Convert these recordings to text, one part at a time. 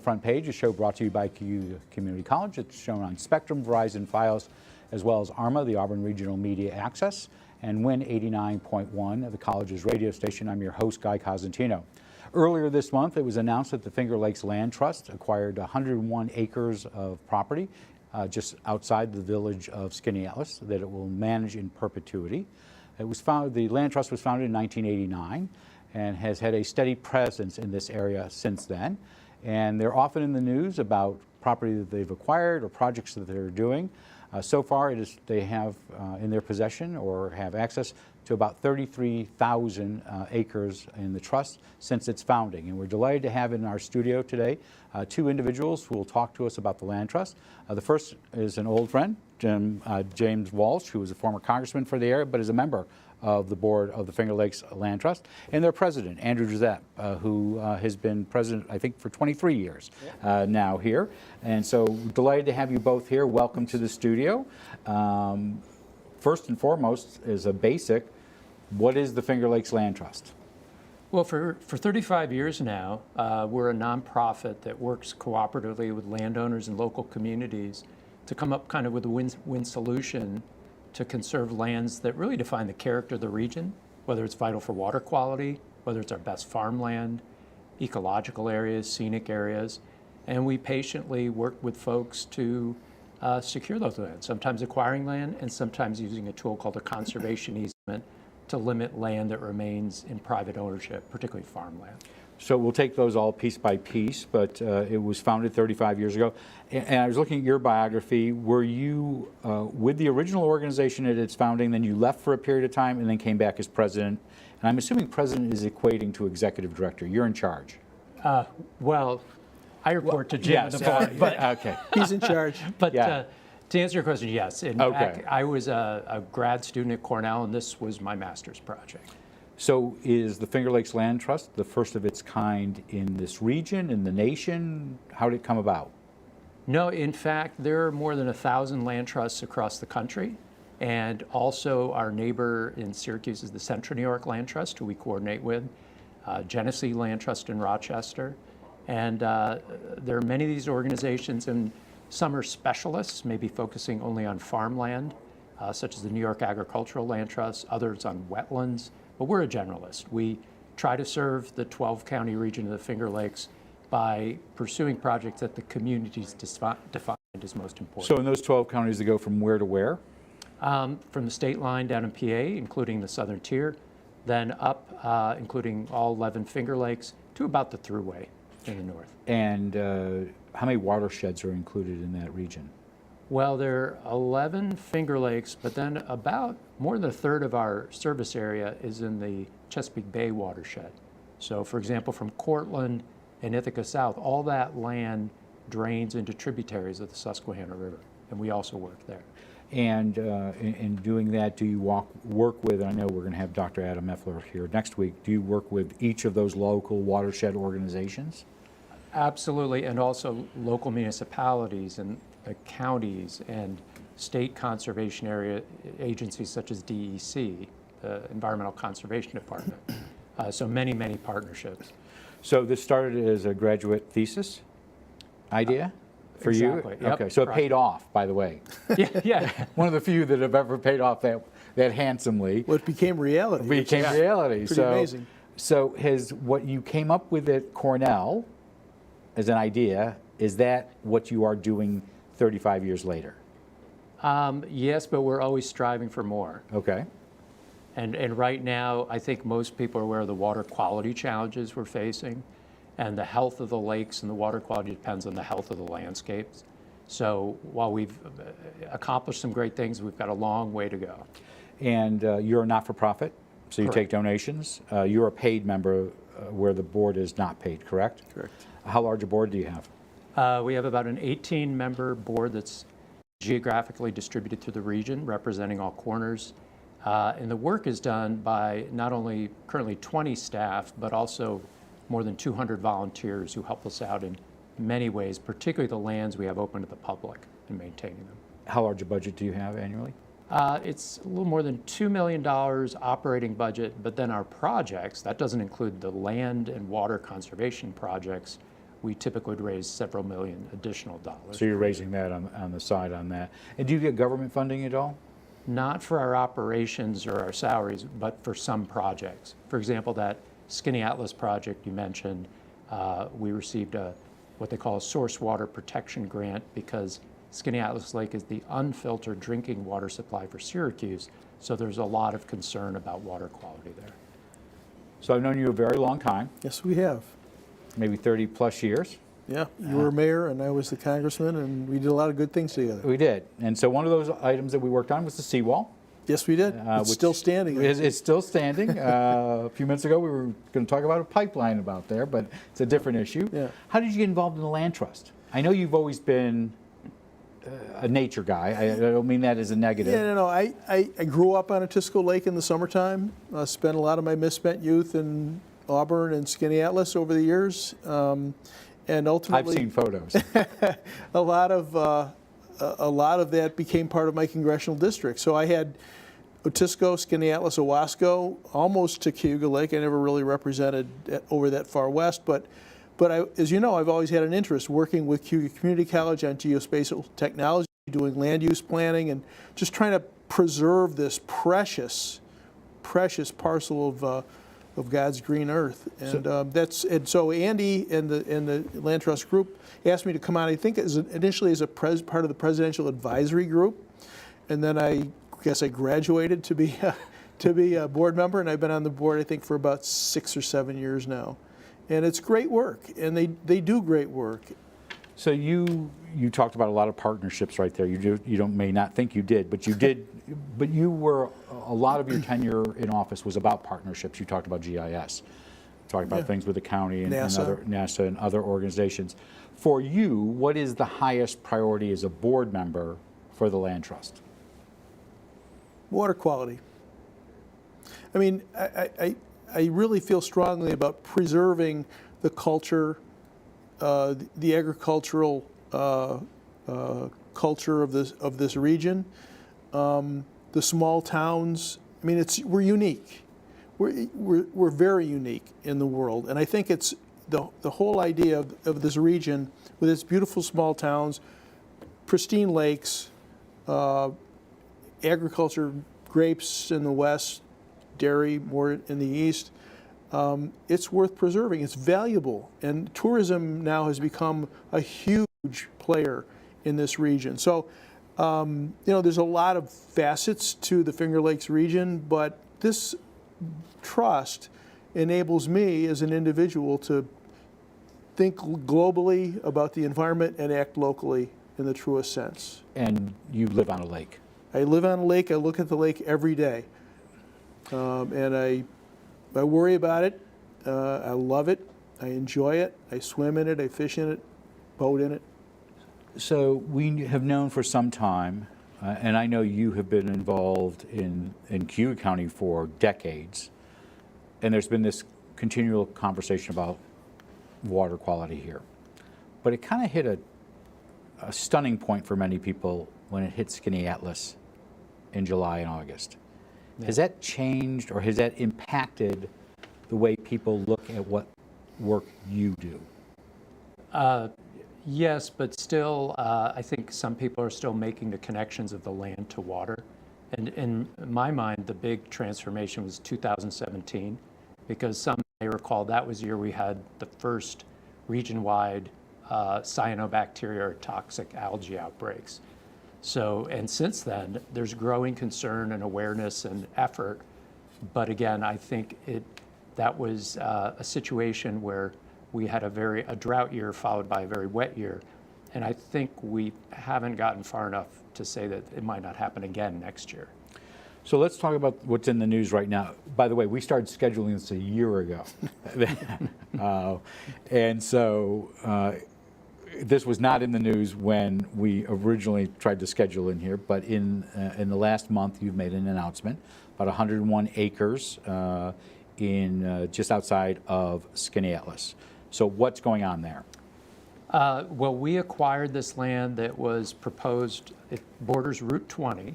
front page, a show brought to you by Cayuga Community College. It's shown on Spectrum, Verizon, Fios, as well as ARMA, the Auburn Regional Media Access, and Win 89.1, the college's radio station. I'm your host, Guy Cosentino. Earlier this month, it was announced that the Finger Lakes Land Trust acquired 101 acres of property just outside the village of Skaneateles that it will manage in perpetuity. The land trust was founded in 1989 and has had a steady presence in this area since then. And they're often in the news about property that they've acquired or projects that they're doing. So far, they have in their possession or have access to about 33,000 acres in the trust since its founding. And we're delighted to have in our studio today two individuals who will talk to us about the land trust. The first is an old friend, James Walsh, who was a former congressman for the area, but is a member of the board of the Finger Lakes Land Trust, and their president, Andrew Zepp, who has been president, I think, for 23 years now here. And so delighted to have you both here. Welcome to the studio. First and foremost, is a basic, what is the Finger Lakes Land Trust? Well, for 35 years now, we're a nonprofit that works cooperatively with landowners and local communities to come up kind of with a win-win solution to conserve lands that really define the character of the region, whether it's vital for water quality, whether it's our best farmland, ecological areas, scenic areas. And we patiently work with folks to secure those lands, sometimes acquiring land and sometimes using a tool called a conservation easement to limit land that remains in private ownership, particularly farmland. So we'll take those all piece by piece, but it was founded 35 years ago. And I was looking at your biography. Were you with the original organization at its founding, then you left for a period of time and then came back as president? And I'm assuming president is equating to executive director. You're in charge. Well, I report to Jim yes, and the board, but okay. He's in charge. But yeah. To answer your question, yes. In fact, I was a grad student at Cornell, and this was my master's project. So is the Finger Lakes Land Trust the first of its kind in this region, in the nation? How did it come about? No, in fact, there are more than 1,000 land trusts across the country. And also our neighbor in Syracuse is the Central New York Land Trust, who we coordinate with, Genesee Land Trust in Rochester. And there are many of these organizations, and some are specialists, maybe focusing only on farmland, such as the New York Agricultural Land Trust, others on wetlands. But we're a generalist. We try to serve the 12-county region of the Finger Lakes by pursuing projects that the communities defined as most important. So in those 12 counties, they go from where to where? From the state line down in PA, including the southern tier, then up, including all 11 Finger Lakes, to about the Thruway in the north. And how many watersheds are included in that region? Well, there are 11 Finger Lakes, but then about more than a third of our service area is in the Chesapeake Bay watershed. So, for example, from Cortland and Ithaca South, all that land drains into tributaries of the Susquehanna River, and we also work there. And in doing that, do you work with, I know we're going to have Dr. Adam Effler here next week, do you work with each of those local watershed organizations? Absolutely, and also local municipalities and counties and state conservation area agencies such as DEC, the Environmental Conservation Department. So many, many partnerships. So this started as a graduate thesis idea for exactly. you? Yep. Okay, so it paid off, by the way. Yeah. One of the few that have ever paid off that handsomely. Well, it became reality. It became reality. Pretty amazing. So has what you came up with at Cornell as an idea, is that what you are doing 35 years later? Yes, but we're always striving for more. Okay. And right now, I think most people are aware of the water quality challenges we're facing, and the health of the lakes and the water quality depends on the health of the landscapes. So while we've accomplished some great things, we've got a long way to go. And you're a not-for-profit, so you Correct. take donations. You're a paid member where the board is not paid, correct? Correct. How large a board do you have? We have about an 18-member board that's geographically distributed through the region, representing all corners. And the work is done by not only currently 20 staff, but also more than 200 volunteers who help us out in many ways, particularly the lands we have open to the public and maintaining them. How large a budget do you have annually? It's a little more than $2 million operating budget, but then our projects, that doesn't include the land and water conservation projects, we typically would raise several million additional dollars. So you're raising that on the side on that. And do you get government funding at all? Not for our operations or our salaries, but for some projects. For example, that Skaneateles project you mentioned, we received what they call a source water protection grant because Skaneateles Lake is the unfiltered drinking water supply for Syracuse, so there's a lot of concern about water quality there. So I've known you a very long time, Yes, we have. maybe 30 plus years. Yeah, you were mayor and I was the congressman, and we did a lot of good things together. We did. And so one of those items that we worked on was the seawall. Yes, we did. It's which still standing. It's still standing. A few minutes ago, we were going to talk about a pipeline about there, but it's a different issue. Yeah. How did you get involved in the land trust? I know you've always been a nature guy. I don't mean that as a negative. Yeah, no. I grew up on Atisco Lake in the summertime. Spent a lot of my misspent youth in Auburn and Skaneateles over the years. And ultimately, I've seen photos. a lot of that became part of my congressional district. So I had Otisco, Skaneateles, Owasco, almost to Cayuga Lake. I never really represented over that far west, but as you know, I've always had an interest working with Cayuga Community College on geospatial technology, doing land use planning, and just trying to preserve this precious parcel of God's green earth. And so Andy and the Land Trust group asked me to come on, I think initially as a part of the presidential advisory group, and then I guess I graduated to be a board member, and I've been on the board I think for about 6 or 7 years now. And it's great work, and they do great work. So you talked about a lot of partnerships right there. You may not think you did, but you did. But you were, a lot of your tenure in office was about partnerships. You talked about GIS, talked about things with the county and NASA and other organizations. For you, what is the highest priority as a board member for the Land Trust? Water quality. I mean, I really feel strongly about preserving the culture, the agricultural culture of this region, the small towns. I mean, we're unique. We're very unique in the world, and I think it's the whole idea of this region with its beautiful small towns, pristine lakes, agriculture, grapes in the west, dairy more in the east. It's worth preserving. It's valuable, and tourism now has become a huge player in this region. So, there's a lot of facets to the Finger Lakes region, but this trust enables me as an individual to think globally about the environment and act locally in the truest sense. And you live on a lake. I live on a lake. I look at the lake every day, and I worry about it. I love it. I enjoy it. I swim in it. I fish in it, boat in it. So we have known for some time, and I know you have been involved in Cayuga County for decades, and there's been this continual conversation about water quality here. But it kind of hit a stunning point for many people when it hit Skaneateles in July and August. Yeah. Has that changed, or has that impacted the way people look at what work you do? Yes, but still, I think some people are still making the connections of the land to water. And in my mind, the big transformation was 2017, because some may recall that was the year we had the first region-wide cyanobacteria or toxic algae outbreaks. So, and since then, there's growing concern and awareness and effort. But again, I think that was a situation where we had a drought year followed by a very wet year. And I think we haven't gotten far enough to say that it might not happen again next year. So let's talk about what's in the news right now. By the way, we started scheduling this a year ago. And so this was not in the news when we originally tried to schedule in here, but in the last month you've made an announcement about 101 acres in just outside of Skaneateles. So what's going on there? Well, we acquired this land that was proposed. It borders Route 20,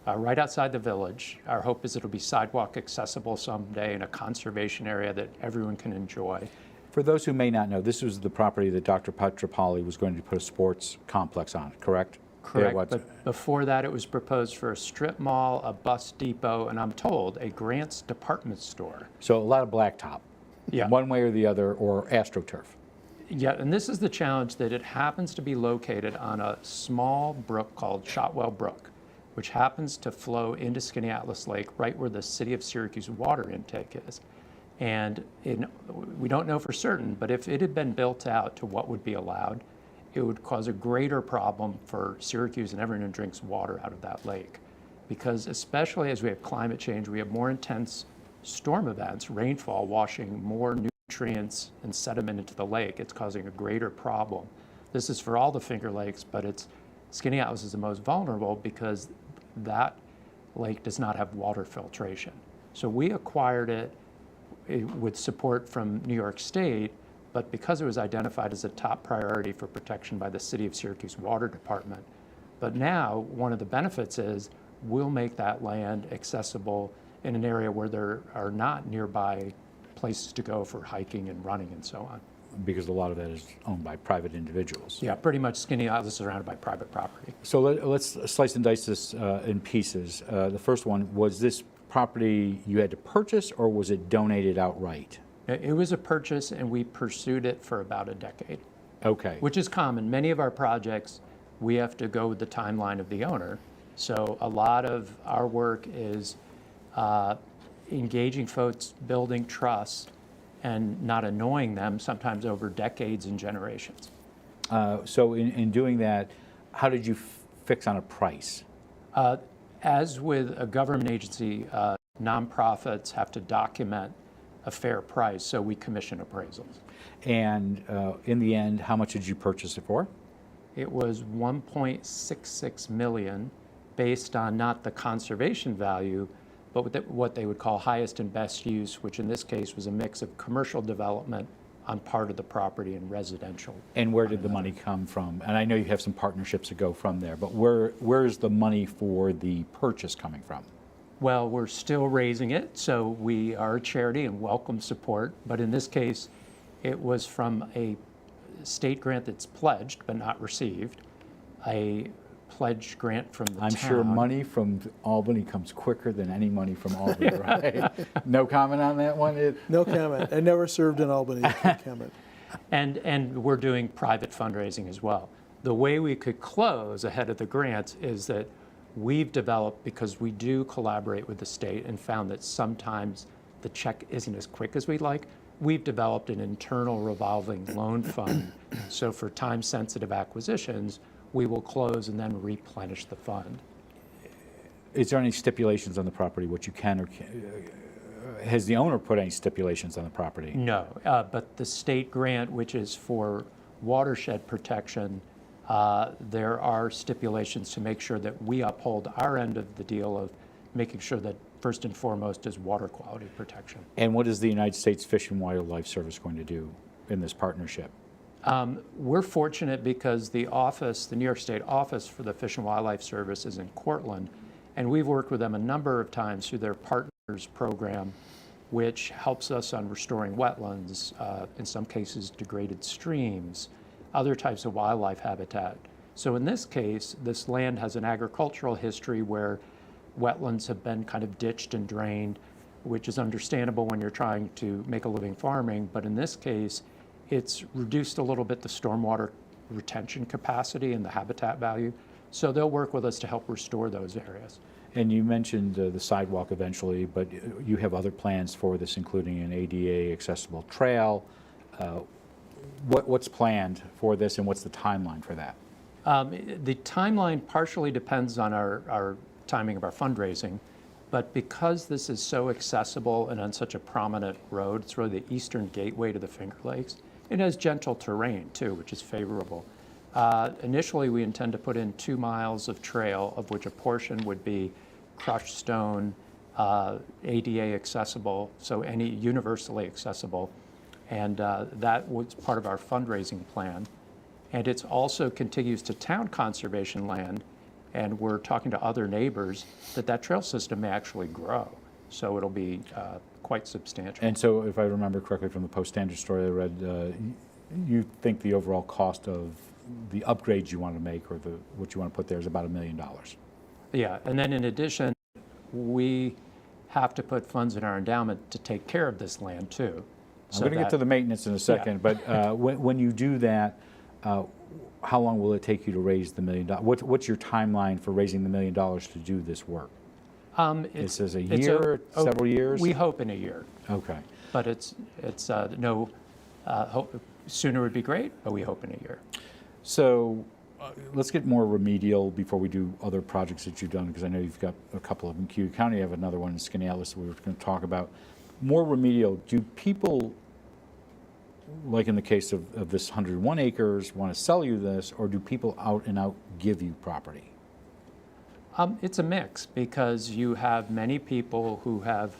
right outside the village. Our hope is it'll be sidewalk accessible someday in a conservation area that everyone can enjoy. For those who may not know, this was the property that Dr. Petropoli was going to put a sports complex on, correct? Correct, Yeah, but before that it was proposed for a strip mall, a bus depot, and I'm told a Grant's department store. So a lot of blacktop, Yeah. one way or the other, or AstroTurf. Yeah, and this is the challenge, that it happens to be located on a small brook called Shotwell Brook, which happens to flow into Skaneateles Lake right where the city of Syracuse water intake is. And we don't know for certain, but if it had been built out to what would be allowed, it would cause a greater problem for Syracuse and everyone who drinks water out of that lake. Because especially as we have climate change, we have more intense storm events, rainfall washing more nutrients and sediment into the lake. It's causing a greater problem. This is for all the Finger Lakes, but Skaneateles is the most vulnerable because that lake does not have water filtration. So we acquired it with support from New York State, but because it was identified as a top priority for protection by the City of Syracuse Water Department. But now, one of the benefits is we'll make that land accessible in an area where there are not nearby places to go for hiking and running and so on. Because a lot of that is owned by private individuals. Yeah, pretty much Skaneateles is surrounded by private property. So let's slice and dice this in pieces. The first one, was this property you had to purchase, or was it donated outright? It was a purchase, and we pursued it for about a decade. Okay. Which is common. Many of our projects, we have to go with the timeline of the owner. So a lot of our work is engaging folks, building trust, and not annoying them, sometimes over decades and generations. So in doing that, how did you fix on a price? As with a government agency, nonprofits have to document a fair price, so we commission appraisals. And in the end, how much did you purchase it for? It was $1.66 million, based on not the conservation value, but what they would call highest and best use, which in this case was a mix of commercial development on part of the property and residential. And where did the money come from? And I know you have some partnerships that go from there, but where is the money for the purchase coming from? Well, we're still raising it, so we are a charity and welcome support. But in this case, it was from a state grant that's pledged but not received, a pledge grant from the town. I'm sure money from Albany comes quicker than any money from Albany, right? No comment on that one? No comment. I never served in Albany. No comment. And we're doing private fundraising as well. The way we could close ahead of the grants is that we've developed, because we do collaborate with the state and found that sometimes the check isn't as quick as we'd like, we've developed an internal revolving loan fund. So for time-sensitive acquisitions, we will close and then replenish the fund. Is there any stipulations on the property, what you can or can't? Has the owner put any stipulations on the property? No, but the state grant, which is for watershed protection, there are stipulations to make sure that we uphold our end of the deal of making sure that first and foremost is water quality protection. And what is the United States Fish and Wildlife Service going to do in this partnership? We're fortunate because the New York State Office for the Fish and Wildlife Service is in Cortland, and we've worked with them a number of times through their Partners program, which helps us on restoring wetlands, in some cases degraded streams, other types of wildlife habitat. So in this case, this land has an agricultural history where wetlands have been kind of ditched and drained, which is understandable when you're trying to make a living farming, but in this case, it's reduced a little bit the stormwater retention capacity and the habitat value. So they'll work with us to help restore those areas. And you mentioned the sidewalk eventually, but you have other plans for this, including an ADA accessible trail. What's planned for this, and what's the timeline for that? The timeline partially depends on our timing of our fundraising, but because this is so accessible and on such a prominent road, it's really the eastern gateway to the Finger Lakes. It has gentle terrain too, which is favorable. Initially, we intend to put in 2 miles of trail, of which a portion would be crushed stone, ADA accessible, so any universally accessible, and that was part of our fundraising plan. And it's also contiguous to town conservation land, and we're talking to other neighbors that trail system may actually grow. So it'll be quite substantial. And so if I remember correctly from the Post-Standard story I read, you think the overall cost of the upgrades you want to make or what you want to put there is about $1 million. Yeah, and then in addition, we have to put funds in our endowment to take care of this land too. I'm going to get to the maintenance in a second, but when you do that, how long will it take you to raise the $1 million? What's your timeline for raising the $1 million to do this work? Is this a year, several years? We hope in a year. Okay. But it's sooner would be great, but we hope in a year. So let's get more remedial before we do other projects that you've done, because I know you've got a couple of them in Cayuga County. You have another one in Skaneateles that we were going to talk about. More remedial, do people, like in the case of this 101 acres, want to sell you this, or do people out and out give you property? It's a mix, because you have many people who have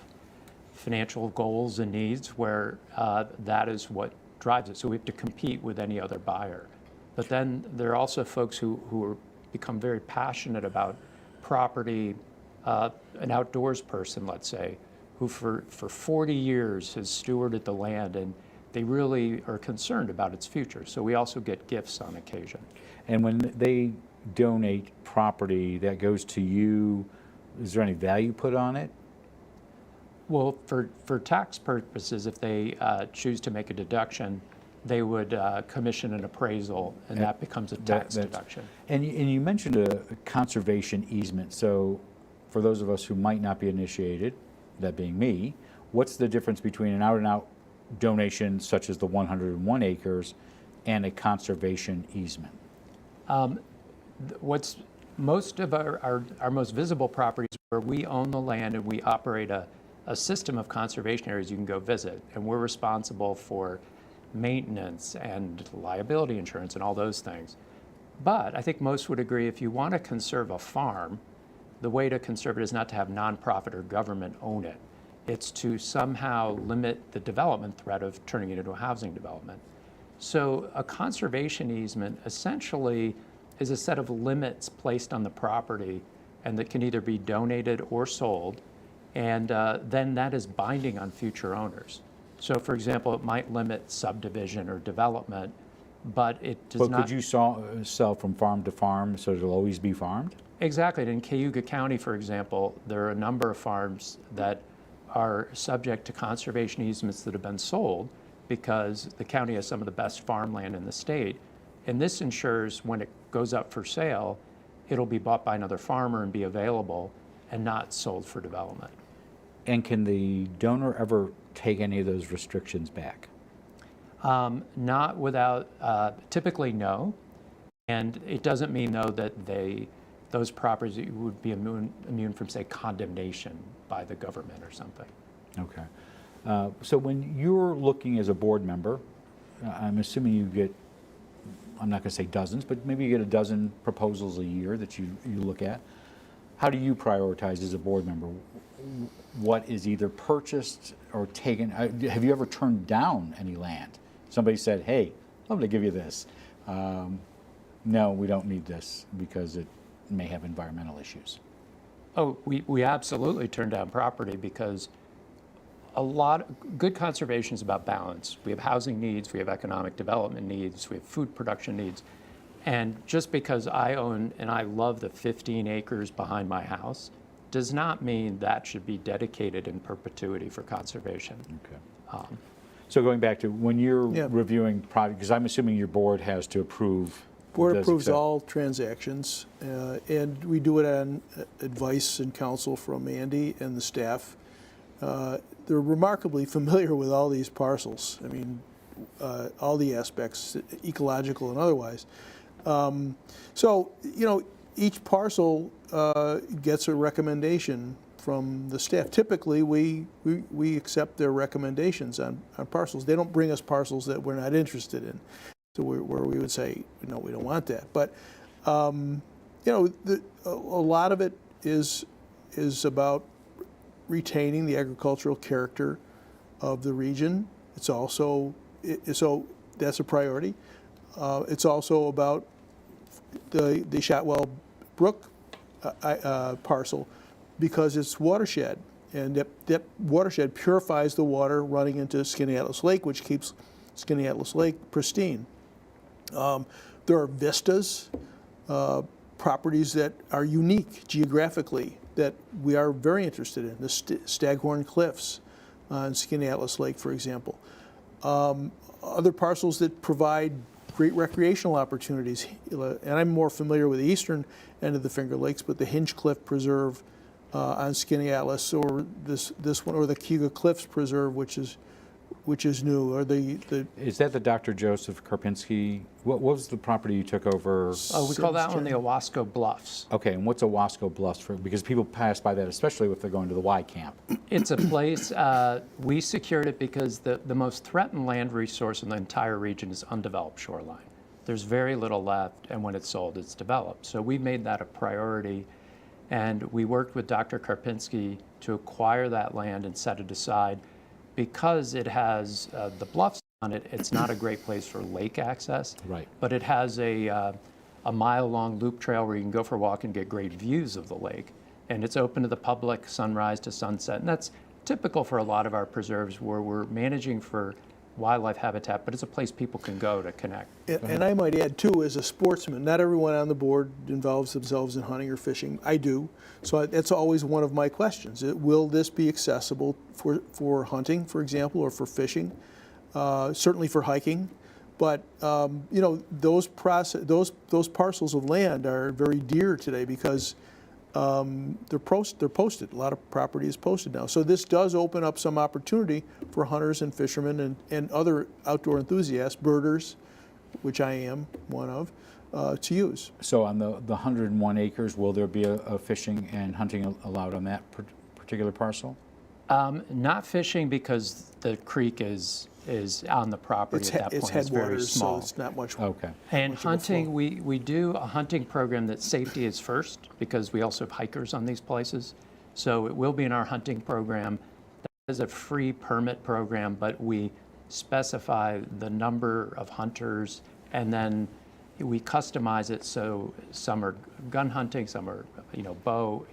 financial goals and needs where that is what drives it. So we have to compete with any other buyer. But then there are also folks who become very passionate about property, an outdoors person, let's say, who for 40 years has stewarded the land, and they really are concerned about its future. So we also get gifts on occasion. And when they donate property that goes to you, is there any value put on it? Well, for tax purposes, if they choose to make a deduction, they would commission an appraisal, and that becomes a tax deduction. And you mentioned a conservation easement. So for those of us who might not be initiated, that being me, what's the difference between an out-and-out donation such as the 101 acres and a conservation easement? What's most of our most visible properties where we own the land and we operate a system of conservation areas you can go visit, and we're responsible for maintenance and liability insurance and all those things. But I think most would agree if you want to conserve a farm, the way to conserve it is not to have nonprofit or government own it. It's to somehow limit the development threat of turning it into a housing development. So a conservation easement essentially is a set of limits placed on the property, and that can either be donated or sold, and then that is binding on future owners. So for example, it might limit subdivision or development, but it does not. But could you sell from farm to farm so it'll always be farmed? Exactly. In Cayuga County, for example, there are a number of farms that are subject to conservation easements that have been sold because the county has some of the best farmland in the state. And this ensures when it goes up for sale, it'll be bought by another farmer and be available and not sold for development. And can the donor ever take any of those restrictions back? Not without, typically no. And it doesn't mean though that those properties would be immune from, say, condemnation by the government or something. Okay. So when you're looking as a board member, I'm assuming you get, I'm not going to say dozens, but maybe you get a dozen proposals a year that you look at. How do you prioritize as a board member? What is either purchased or taken? Have you ever turned down any land? Somebody said, hey, I'm going to give you this. No, we don't need this because it may have environmental issues. Oh, we absolutely turn down property because good conservation is about balance. We have housing needs, we have economic development needs, we have food production needs. And just because I own and I love the 15 acres behind my house does not mean that should be dedicated in perpetuity for conservation. Okay. So going back to when you're reviewing projects, because I'm assuming your board has to approve. Board approves all transactions, and we do it on advice and counsel from Andy and the staff. They're remarkably familiar with all these parcels. I mean, all the aspects, ecological and otherwise. So, you know, each parcel gets a recommendation from the staff. Typically, we accept their recommendations on parcels. They don't bring us parcels that we're not interested in. So where we would say, no, we don't want that. But you know, a lot of it is about retaining the agricultural character of the region. It's also so that's a priority. It's also about the Shotwell Brook parcel because it's watershed, And that watershed purifies the water running into Skaneateles Lake, which keeps Skaneateles Lake pristine. There are vistas, properties that are unique geographically that we are very interested in, the Staghorn Cliffs on Skaneateles Lake, for example. Other parcels that provide great recreational opportunities, and I'm more familiar with the eastern end of the Finger Lakes, but the Hinchcliffe Preserve on Skaneateles, or this one, or the Cayuga Cliffs Preserve, which is new, or the Is that the Dr. Joseph Karpinski? What was the property you took over? Oh, we call that one the Owasco Bluffs. Okay, and what's Owasco Bluffs for? Because people pass by that, especially if they're going to the Y camp. It's a place, we secured it because the most threatened land resource in the entire region is undeveloped shoreline. There's very little left, and when it's sold, it's developed. So we made that a priority, and we worked with Dr. Karpinski to acquire that land and set it aside. Because it has the bluffs on it, it's not a great place for lake access. Right. But it has a mile-long loop trail where you can go for a walk and get great views of the lake. And it's open to the public sunrise to sunset. And that's typical for a lot of our preserves where we're managing for wildlife habitat, but it's a place people can go to connect. And I might add, too, as a sportsman, not everyone on the board involves themselves in hunting or fishing. I do. So that's always one of my questions. Will this be accessible for hunting, for example, or for fishing? Certainly for hiking. But, you know, those parcels of land are very dear today because they're posted. A lot of property is posted now. So this does open up some opportunity for hunters and fishermen and other outdoor enthusiasts, birders, which I am one of, to use. So on the 101 acres, will there be a fishing and hunting allowed on that particular parcel? Not fishing because the creek is on the property at that point. It's It's very headwaters, so small. it's not much. Okay. And much of a hunting, flow. we do a hunting program that safety is first because we also have hikers on these places. So it will be in our hunting program. That is a free permit program, but we specify the number of hunters and then we customize it so some are gun hunting, some are, you know, bow.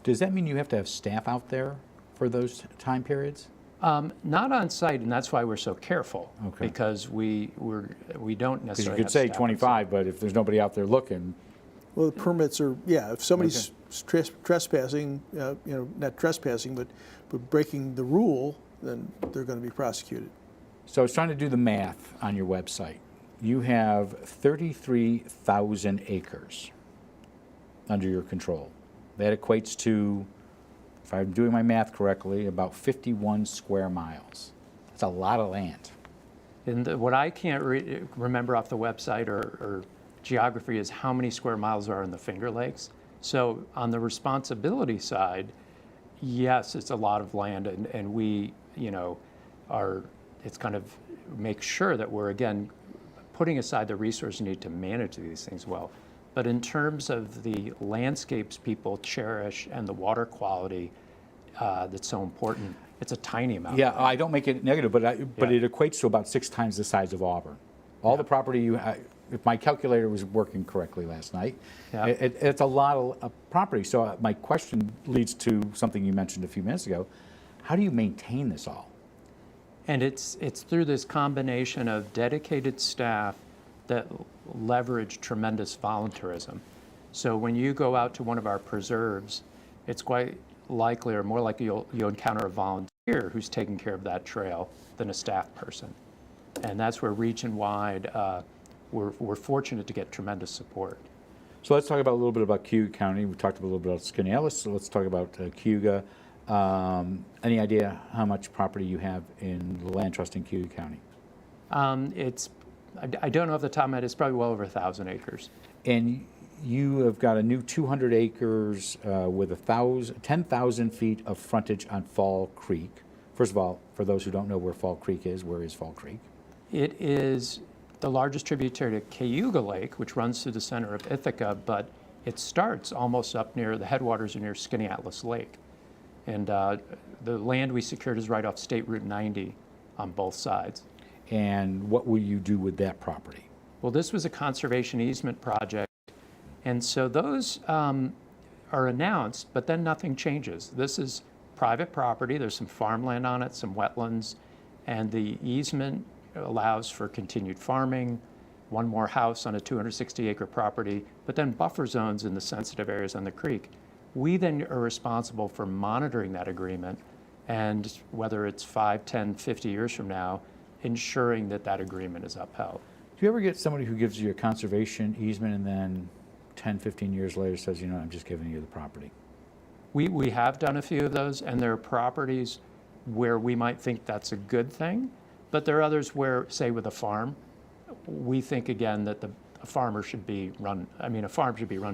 Does that mean you have to have staff out there for those time periods? Not on site, and that's why we're so careful. Okay. Because we don't necessarily Because you have could say staff on 25, but if there's nobody out there looking, Well, the permits are, yeah, if somebody's trespassing, you know, not trespassing, but breaking the rule, then they're going to be prosecuted. so I was trying to do the math on your website. You have 33,000 acres under your control. That equates to, if I'm doing my math correctly, about 51 square miles. That's a lot of land. And what I can't remember off the website or geography is how many square miles are in the Finger Lakes. So on the responsibility side, yes, it's a lot of land, and we, you know, it's kind of make sure that we're, again, putting aside the resources needed to manage these things well. But in terms of the landscapes people cherish and the water quality that's so important, it's a tiny amount. Yeah, I don't make it negative, but it equates to about 6 times the size of Auburn. All the property you have, if my calculator was working correctly last night, it's a lot of property. So my question leads to something you mentioned a few minutes ago. How do you maintain this all? And it's through this combination of dedicated staff that leverage tremendous volunteerism. So when you go out to one of our preserves, it's quite likely or more likely you'll encounter a volunteer who's taking care of that trail than a staff person. And that's where region-wide, we're fortunate to get tremendous support. So let's talk about a little bit about Cayuga County. We talked a little bit about Skaneateles, so let's talk about Cayuga. Any idea how much property you have in the land trust in Cayuga County? I don't know off the top of my head, it's probably well over 1,000 acres. And you have got a new 200 acres with 10,000 feet of frontage on Fall Creek. First of all, for those who don't know where Fall Creek is, where is Fall Creek? It is the largest tributary to Cayuga Lake, which runs through the center of Ithaca, but it starts almost up near the headwaters near Skaneateles Lake. And the land we secured is right off State Route 90 on both sides. And what will you do with that property? Well, this was a conservation easement project, and so those are announced, but then nothing changes. This is private property. There's some farmland on it, some wetlands, and the easement allows for continued farming, one more house on a 260-acre property, but then buffer zones in the sensitive areas on the creek. We then are responsible for monitoring that agreement, and whether it's 5, 10, 50 years from now, ensuring that that agreement is upheld. Do you ever get somebody who gives you a conservation easement and then 10, 15 years later says, you know, I'm just giving you the property? We have done a few of those, and there are properties where we might think that's a good thing, but there are others where, say with a farm, we think again that a farm should be run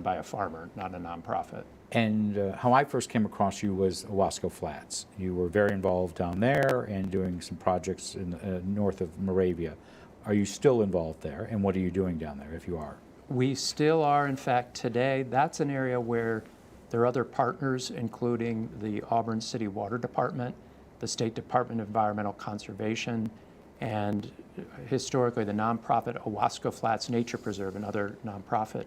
by a farmer, not a nonprofit. And how I first came across you was Owasco Flats. You were very involved down there and doing some projects in north of Moravia. Are you still involved there, and what are you doing down there if you are? We still are. In fact, today, that's an area where there are other partners, including the Auburn City Water Department, the State Department of Environmental Conservation, and historically the nonprofit Owasco Flats Nature Preserve, another nonprofit.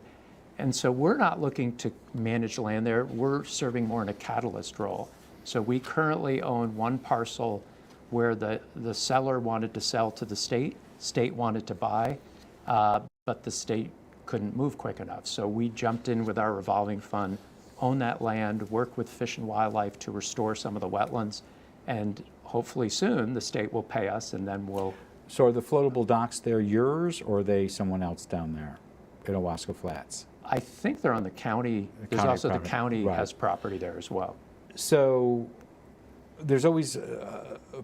And so we're not looking to manage land there. We're serving more in a catalyst role. So we currently own one parcel where the seller wanted to sell to the state wanted to buy, but the state couldn't move quick enough. So we jumped in with our revolving fund, own that land, work with Fish and Wildlife to restore some of the wetlands, and hopefully soon the state will pay us, and then we'll. So are the floatable docks there yours, or are they someone else down there in Owasco Flats? I think they're on the county. There's county also property. the county Right. has property there as well. So there's always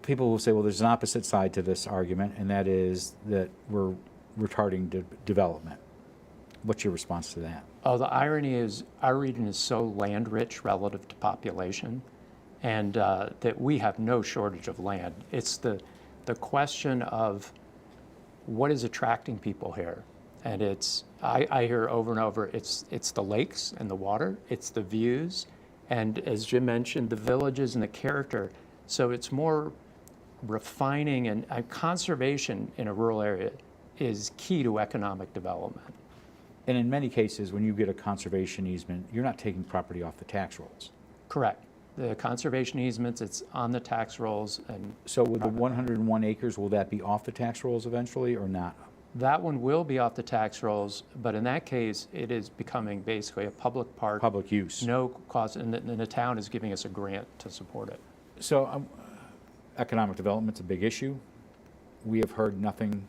people will say, well, there's an opposite side to this argument, and that is that we're retarding development. What's your response to that? Oh, the irony is our region is so land rich relative to population, and that we have no shortage of land. It's the question of what is attracting people here. And it's, I hear over and over, it's the lakes and the water, it's the views, and as Jim mentioned, the villages and the character. So it's more refining, and conservation in a rural area is key to economic development. And in many cases, when you get a conservation easement, you're not taking property off the tax rolls. Correct. The conservation easements, it's on the tax rolls. And So with the 101 acres, will that be off the tax rolls eventually or not? that one will be off the tax rolls, but in that case, it is becoming basically a public park. Public use. No cost, and the town is giving us a grant to support it. So economic development's a big issue. We have heard nothing,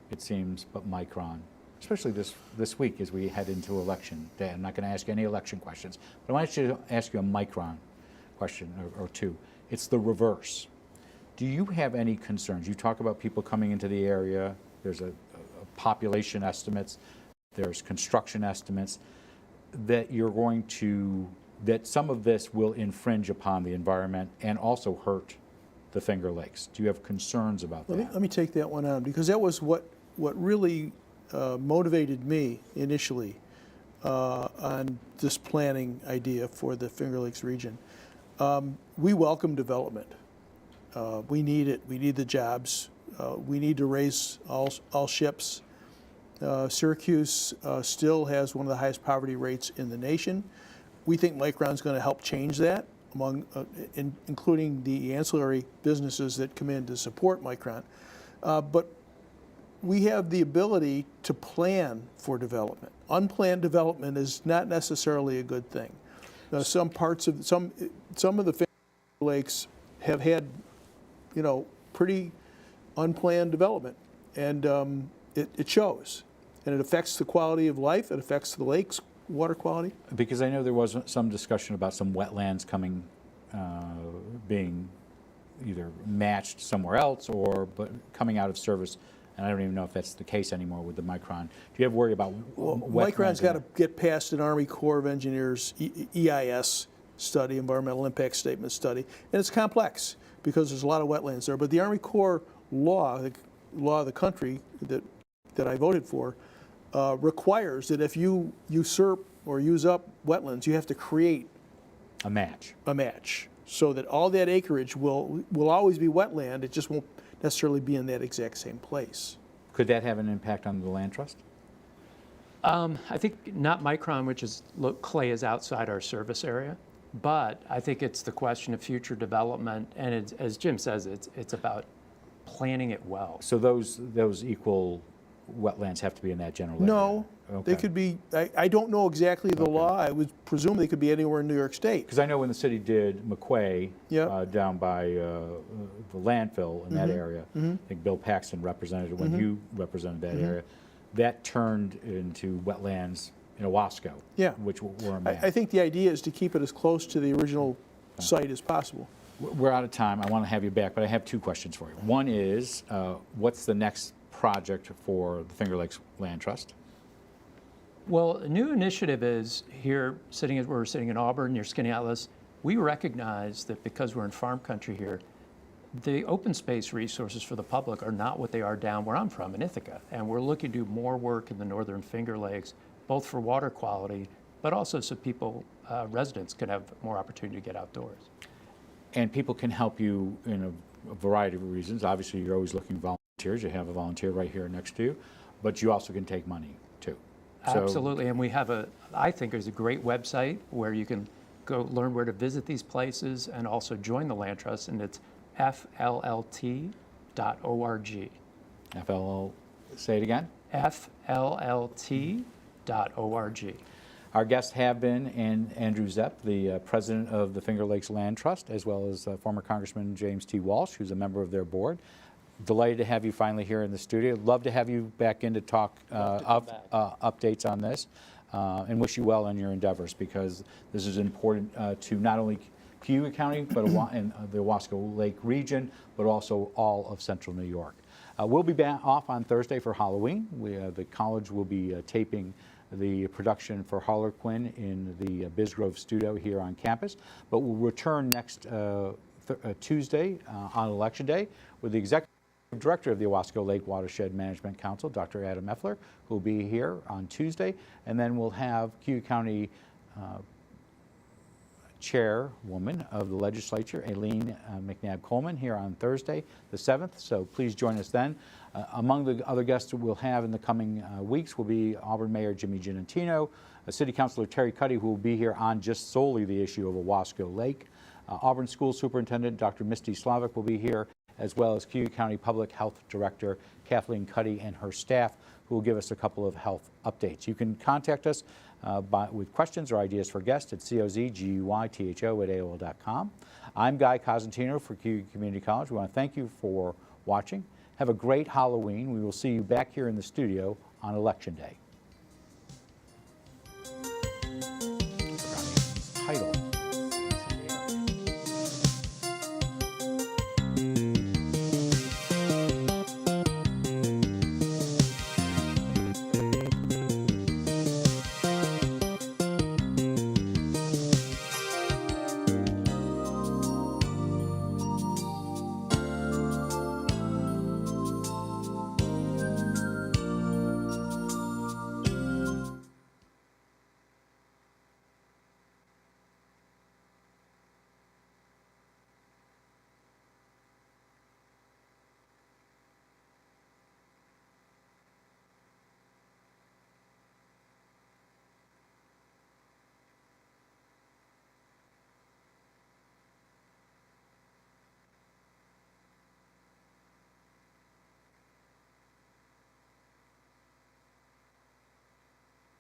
it seems, but Micron, especially this week as we head into election day. I'm not going to ask you any election questions, but I want to ask you a Micron question or two. It's the reverse. Do you have any concerns? You talk about people coming into the area. There's a population estimates. There's construction estimates that you're going to, that some of this will infringe upon the environment and also hurt the Finger Lakes. Do you have concerns about that? Let me take that one on, because that was what really motivated me initially on this planning idea for the Finger Lakes region. We welcome development. We need it. We need the jobs. We need to raise all ships. Syracuse still has one of the highest poverty rates in the nation. We think Micron's going to help change that, among, including the ancillary businesses that come in to support Micron. But we have the ability to plan for development. Unplanned development is not necessarily a good thing. Some parts of some of the Finger Lakes have had, pretty unplanned development, and it shows, and it affects the quality of life. It affects the lake's water quality. Because I know there was some discussion about some wetlands coming, being either matched somewhere else but coming out of service. And I don't even know if that's the case anymore with the Micron. Do you have worry about wetlands? Micron's got to get past an Army Corps of Engineers EIS study, environmental impact statement study, and it's complex because there's a lot of wetlands there. But the Army Corps law, the law of the country that I voted for, requires that if you usurp or use up wetlands, you have to create a match, so that all that acreage will always be wetland. It just won't necessarily be in that exact same place. Could that have an impact on the land trust? I think not Micron, which is, clay is outside our service area. But I think it's the question of future development, and it's, as Jim says, it's about planning it well. So those equal wetlands have to be in that general area? No, Okay. they could be, I don't know exactly the law. I would presume they could be anywhere in New York State. Because I know when the city did McQuay Yep. down by the landfill in that area, I think Bill Paxton represented it when you represented that area, that turned into wetlands in Owasco, Yeah. which were a I map. think the idea is to keep it as close to the original site as possible. We're out of time. I want to have you back, but I have two questions for you. One is, what's the next project for the Finger Lakes Land Trust? Well, a new initiative is here, we're sitting in Auburn near Skaneateles. We recognize that because we're in farm country here, the open space resources for the public are not what they are down where I'm from in Ithaca. And we're looking to do more work in the northern Finger Lakes, both for water quality, but also so people, residents, can have more opportunity to get outdoors. And people can help you in a variety of reasons. Obviously, you're always looking for volunteers. You have a volunteer right here next to you, but you also can take money too. So, Absolutely, and we have I think there's a great website where you can go learn where to visit these places and also join the Land Trust, and it's fllt.org. FLL, say it again. fllt.org. Our guests have been Andrew Zepp, the president of the Finger Lakes Land Trust, as well as former Congressman James T. Walsh, who's a member of their board. Delighted to have you finally here in the studio. Love to have you back in to talk updates on this, and wish you well in your endeavors, because this is important to not only Cayuga County, but and the Owasco Lake region, but also all of central New York. We'll be back off on Thursday for Halloween. The college will be taping the production for Harlequin in the Bisgrove studio here on campus, but we'll return next Tuesday on Election Day with the Executive Director of the Owasco Lake Watershed Management Council, Dr. Adam Effler, who will be here on Tuesday, and then we'll have Cayuga County Chairwoman of the Legislature, Aileen McNabb-Coleman, here on Thursday, the 7th, so please join us then. Among the other guests we'll have in the coming weeks will be Auburn Mayor Jimmy Giannantino, City Councilor Terry Cuddy, who will be here on just solely the issue of Owasco Lake. Auburn School Superintendent Dr. Misty Slavic will be here, as well as Cayuga County Public Health Director Kathleen Cuddy and her staff, who will give us a couple of health updates. You can contact us with questions or ideas for guests at cozguytho@aol.com. I'm Guy Cosentino for Cayuga Community College. We want to thank you for watching. Have a great Halloween. We will see you back here in the studio on Election Day.